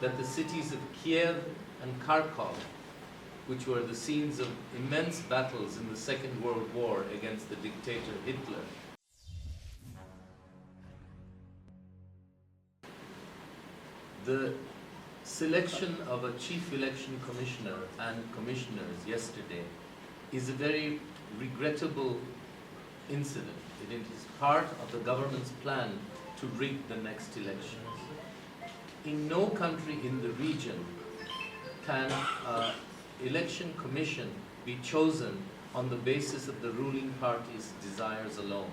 that the cities of Kiev and Kharkov, which were the scenes of immense battles in the Second World War against the dictator Hitler, the selection of a chief election commissioner and commissioners yesterday is a very regrettable incident. It is part of the government's plan to rig the next elections. In no country in the region can an election commission be chosen on the basis of the ruling party's desires alone.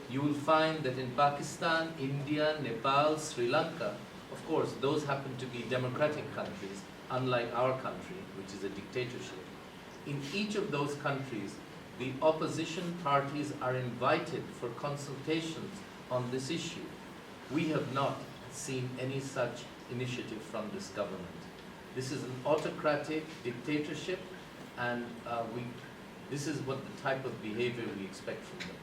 You will find that in Pakistan, India, Nepal, Sri Lanka, of course, those happen to be democratic countries, unlike our country, which is a dictatorship. In each of those countries, the opposition parties are invited for consultations on this issue. We have not seen any such initiative from this government. This is an autocratic dictatorship, and this is what the type of behavior we expect from them.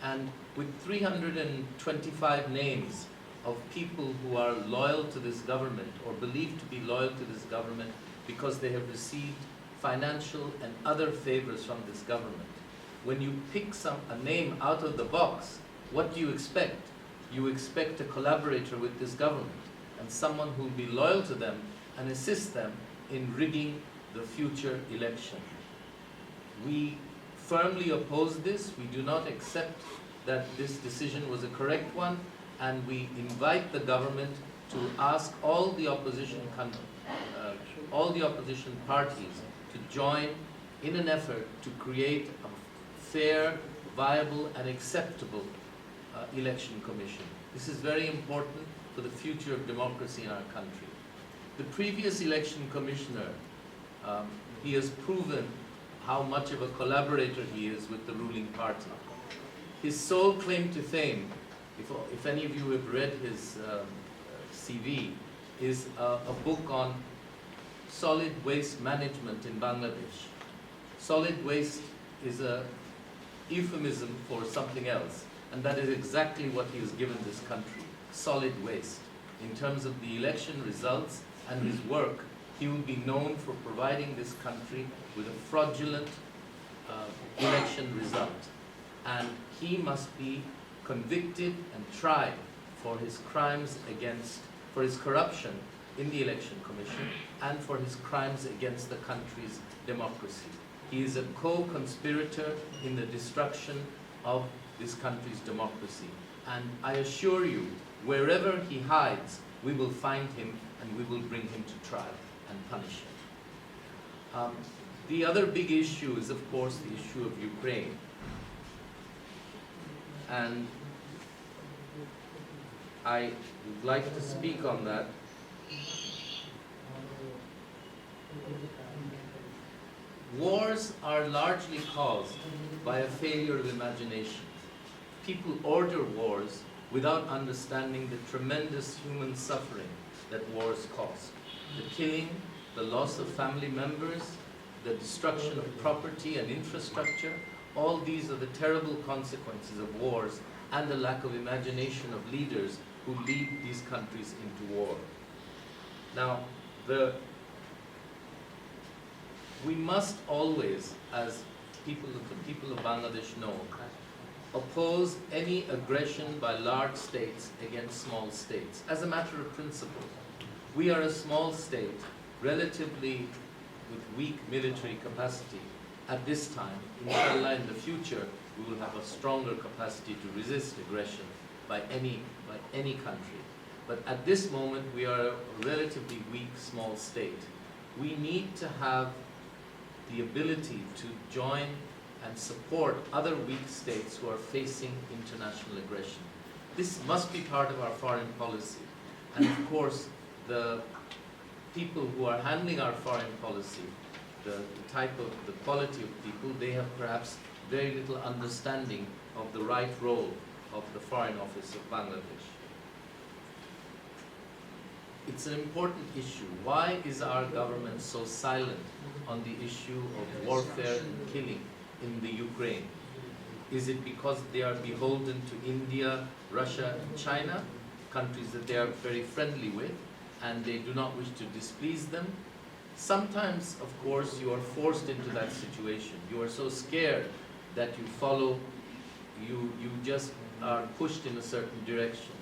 And with 325 names of people who are loyal to this government or believed to be loyal to this government because they have received financial and other favors from this government. When you pick a name out of the box, what do you expect? You expect a collaborator with this government and someone who will be loyal to them and assist them in rigging the future election. We firmly oppose this. We do not accept that this decision was a correct one, and we invite the government to ask all the opposition parties to join in an effort to create a fair, viable, and acceptable election commission. This is very important for the future of democracy in our country. The previous election commissioner, he has proven how much of a collaborator he is with the ruling party. His sole claim to fame, if any of you have read his CV, is a book on solid waste management in Bangladesh. Solid waste is a euphemism for something else, and that is exactly what he has given this country, solid waste. In terms of the election results and his work, he will be known for providing this country with a fraudulent election result. And he must be convicted and tried for his crimes for his corruption in the election commission and for his crimes against the country's democracy. He is a co-conspirator in the destruction of this country's democracy. And I assure you, wherever he hides, we will find him and we will bring him to trial and punish him. The other big issue is, of course, the issue of Ukraine. And I would like to speak on that. Wars are largely caused by a failure of imagination. People order wars without understanding the tremendous human suffering that wars cause. The killing, the loss of family members, the destruction of property and infrastructure, all these are the terrible consequences of wars and the lack of imagination of leaders who lead these countries into war. Now, the we must always, as the people of Bangladesh know, oppose any aggression by large states against small states, as a matter of principle. We are a small state, relatively with weak military capacity. At this time, inshallah, in the future, we will have a stronger capacity to resist aggression by any country. But at this moment, we are a relatively weak, small state. We need to have the ability to join and support other weak states who are facing international aggression. This must be part of our foreign policy. And of course, the people who are handling our foreign policy, the quality of people, they have perhaps very little understanding of the right role of the Foreign Office of Bangladesh. It's an important issue. Why is our government so silent on the issue of warfare and killing in the Ukraine? Is it because they are beholden to India, Russia, and China, countries that they are very friendly with? and they do not wish to displease them. Sometimes, of course, you are forced into that situation. You are so scared that you follow, you just are pushed in a certain direction.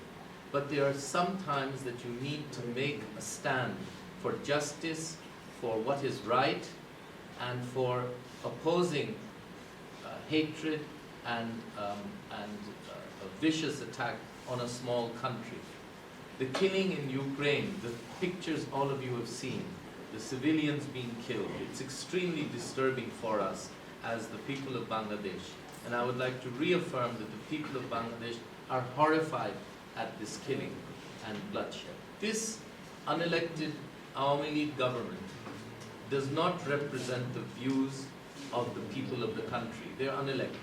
But there are some times that you need to make a stand for justice, for what is right, and for opposing hatred and a vicious attack on a small country. The killing in Ukraine, the pictures all of you have seen, the civilians being killed, it's extremely disturbing for us as the people of Bangladesh. And I would like to reaffirm that the people of Bangladesh are horrified at this killing and bloodshed. This unelected Awami League government does not represent the views of the people of the country. They're unelected.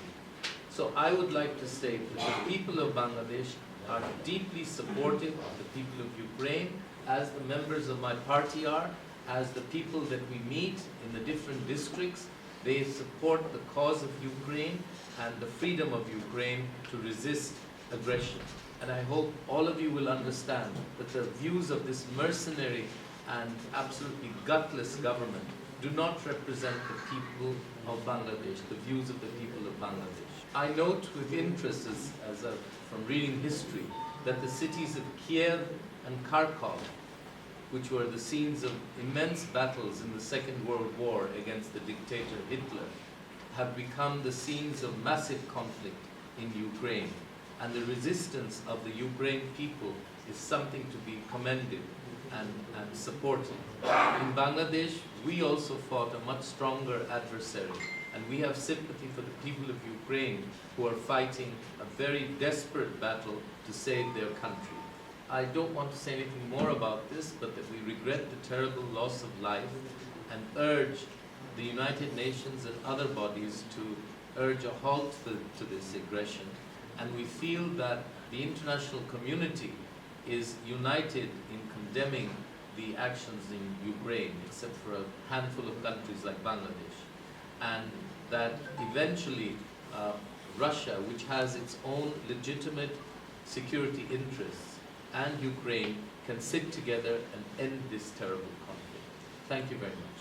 So I would like to say that the people of Bangladesh are deeply supportive of the people of Ukraine, as the members of my party are, as the people that we meet in the different districts. They support the cause of Ukraine and the freedom of Ukraine to resist aggression. And I hope all of you will understand that the views of this mercenary and absolutely gutless government do not represent the people of Bangladesh, the views of the people of Bangladesh. I note with interest, from reading history, that the cities of Kiev and Kharkov, which were the scenes of immense battles in the Second World War against the dictator Hitler, have become the scenes of massive conflict in Ukraine. And the resistance of the Ukraine people is something to be commended and supported. In Bangladesh, we also fought a much stronger adversary, and we have sympathy for the people of Ukraine who are fighting a very desperate battle to save their country. I don't want to say anything more about this, but that we regret the terrible loss of life and urge the United Nations and other bodies to urge a halt to this aggression. And we feel that the international community is united in condemning the actions in Ukraine, except for a handful of countries like Bangladesh. And that eventually Russia, which has its own legitimate security interests, and Ukraine can sit together and end this terrible conflict. Thank you very much.